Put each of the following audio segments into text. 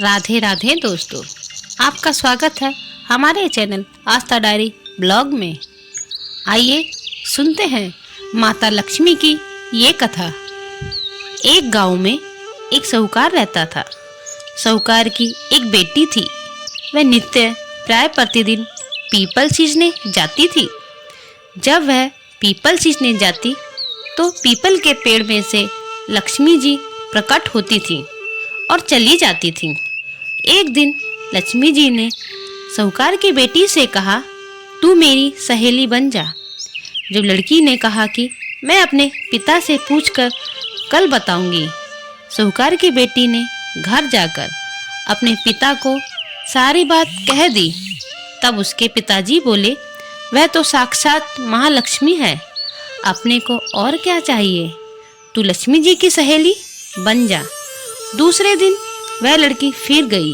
राधे राधे दोस्तों, आपका स्वागत है हमारे चैनल आस्था डायरी ब्लॉग में। आइए सुनते हैं माता लक्ष्मी की ये कथा। एक गांव में एक साहूकार रहता था। साहूकार की एक बेटी थी। वह नित्य प्राय प्रतिदिन पीपल सींचने जाती थी। जब वह पीपल सींचने जाती तो पीपल के पेड़ में से लक्ष्मी जी प्रकट होती थी और चली जाती थी। एक दिन लक्ष्मी जी ने साहूकार की बेटी से कहा, तू मेरी सहेली बन जा। जब लड़की ने कहा कि मैं अपने पिता से पूछकर कल बताऊंगी, साहूकार की बेटी ने घर जाकर अपने पिता को सारी बात कह दी। तब उसके पिताजी बोले, वह तो साक्षात महालक्ष्मी है, अपने को और क्या चाहिए, तू लक्ष्मी जी की सहेली बन जा। दूसरे दिन वह लड़की फिर गई।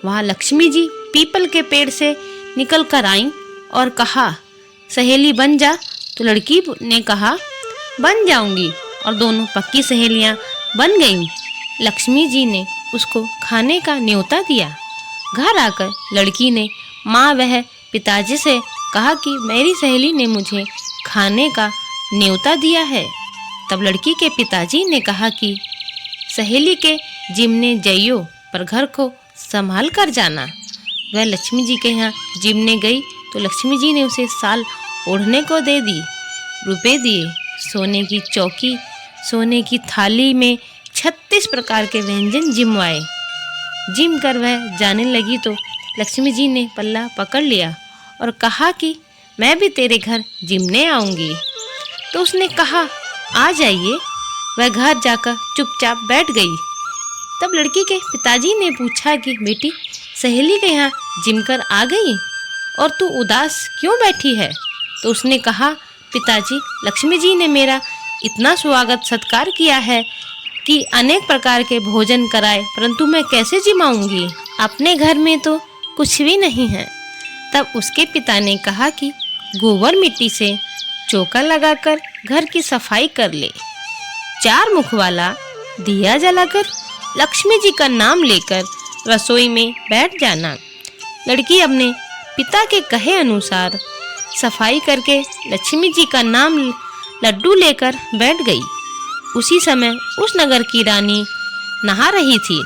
वहाँ लक्ष्मी जी पीपल के पेड़ से निकल कर आईं और कहा, सहेली बन जा। तो लड़की ने कहा, बन जाऊंगी, और दोनों पक्की सहेलियां बन गईं। लक्ष्मी जी ने उसको खाने का न्योता दिया। घर आकर लड़की ने माँ वह पिताजी से कहा कि मेरी सहेली ने मुझे खाने का न्योता दिया है। तब लड़की के पिताजी ने कहा कि सहेली के जिमने जइयो, पर घर को संभाल कर जाना। वह लक्ष्मी जी के यहाँ जिमने गई तो लक्ष्मी जी ने उसे साल ओढ़ने को दे दी, रुपए दिए, सोने की चौकी, सोने की थाली में 36 प्रकार के व्यंजन जिमवाए। जिम कर वह जाने लगी तो लक्ष्मी जी ने पल्ला पकड़ लिया और कहा कि मैं भी तेरे घर जिमने आऊँगी। तो उसने कहा, आ जाइए। वह घर जाकर चुपचाप बैठ गई। तब लड़की के पिताजी ने पूछा कि बेटी, सहेली के यहाँ जिम कर आ गई और तू उदास क्यों बैठी है? तो उसने कहा, पिताजी, लक्ष्मी जी ने मेरा इतना स्वागत सत्कार किया है कि अनेक प्रकार के भोजन कराए, परंतु मैं कैसे जिम आऊँगी? अपने घर में तो कुछ भी नहीं है। तब उसके पिता ने कहा कि गोबर मिट्टी से चौका लगाकर घर की सफाई कर ले, 4 मुख वाला दिया जलाकर लक्ष्मी जी का नाम लेकर रसोई में बैठ जाना। लड़की अपने पिता के कहे अनुसार सफाई करके लक्ष्मी जी का नाम लड्डू लेकर बैठ गई। उसी समय उस नगर की रानी नहा रही थी।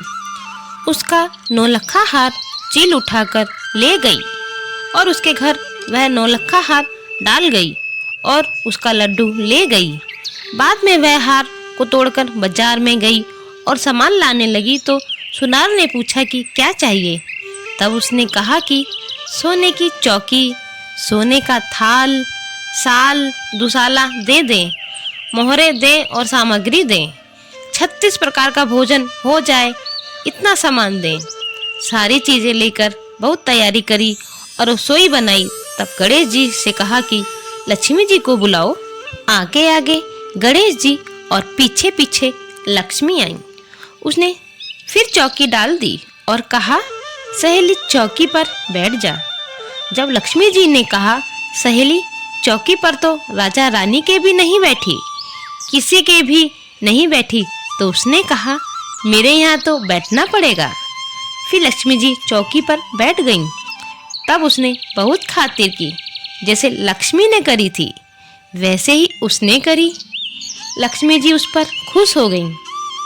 उसका नौलखा हार चील उठाकर ले गई और उसके घर वह नौलखा हार डाल गई और उसका लड्डू ले गई। बाद में वह हार को तोड़कर बाजार में गई और सामान लाने लगी तो सुनार ने पूछा कि क्या चाहिए? तब उसने कहा कि सोने की चौकी, सोने का थाल, साल, दुसाला दे दें, मोहरे दें और सामग्री दें, 36 प्रकार का भोजन हो जाए, इतना सामान दें। सारी चीज़ें लेकर बहुत तैयारी करी और रसोई बनाई। तब गणेश जी से कहा कि लक्ष्मी जी को बुलाओ। आगे आगे गणेश जी और पीछे पीछे लक्ष्मी आई। उसने फिर चौकी डाल दी और कहा, सहेली चौकी पर बैठ जा। जब लक्ष्मी जी ने कहा, सहेली चौकी पर तो राजा रानी के भी नहीं बैठी, किसी के भी नहीं बैठी, तो उसने कहा, मेरे यहाँ तो बैठना पड़ेगा। फिर लक्ष्मी जी चौकी पर बैठ गईं। तब उसने बहुत खातिर की, जैसे लक्ष्मी ने करी थी वैसे ही उसने करी। लक्ष्मी जी उस पर खुश हो गईं।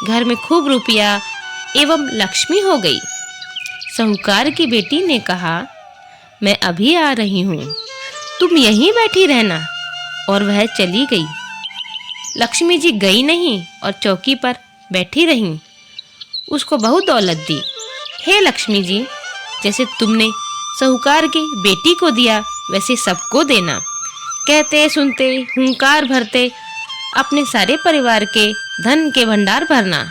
घर में खूब रुपया एवं लक्ष्मी हो गई। साहूकार की बेटी ने कहा, मैं अभी आ रही हूँ, तुम यहीं बैठी रहना। और वह चली गई। लक्ष्मी जी गई नहीं और चौकी पर बैठी रहीं। उसको बहुत दौलत दी। हे लक्ष्मी जी, जैसे तुमने साहूकार की बेटी को दिया वैसे सबको देना। कहते सुनते हुंकार भरते अपने सारे परिवार के धन के भंडार भरना।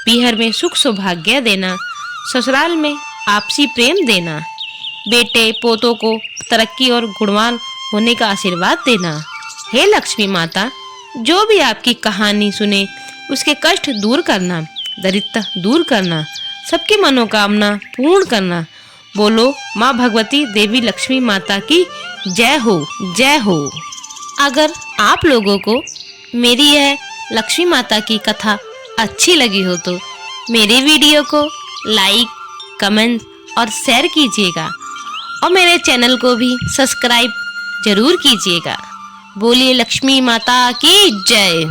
पीहर में सुख सौभाग्य देना, ससुराल में आपसी प्रेम देना, बेटे पोतों को तरक्की और गुणवान होने का आशीर्वाद देना। हे लक्ष्मी माता, जो भी आपकी कहानी सुने उसके कष्ट दूर करना, दरिद्रता दूर करना, सबकी मनोकामना पूर्ण करना। बोलो माँ भगवती देवी लक्ष्मी माता की जय हो, जय हो। अगर आप लोगों को मेरी यह लक्ष्मी माता की कथा अच्छी लगी हो तो मेरे वीडियो को लाइक, कमेंट और शेयर कीजिएगा और मेरे चैनल को भी सब्सक्राइब जरूर कीजिएगा। बोलिए लक्ष्मी माता की जय।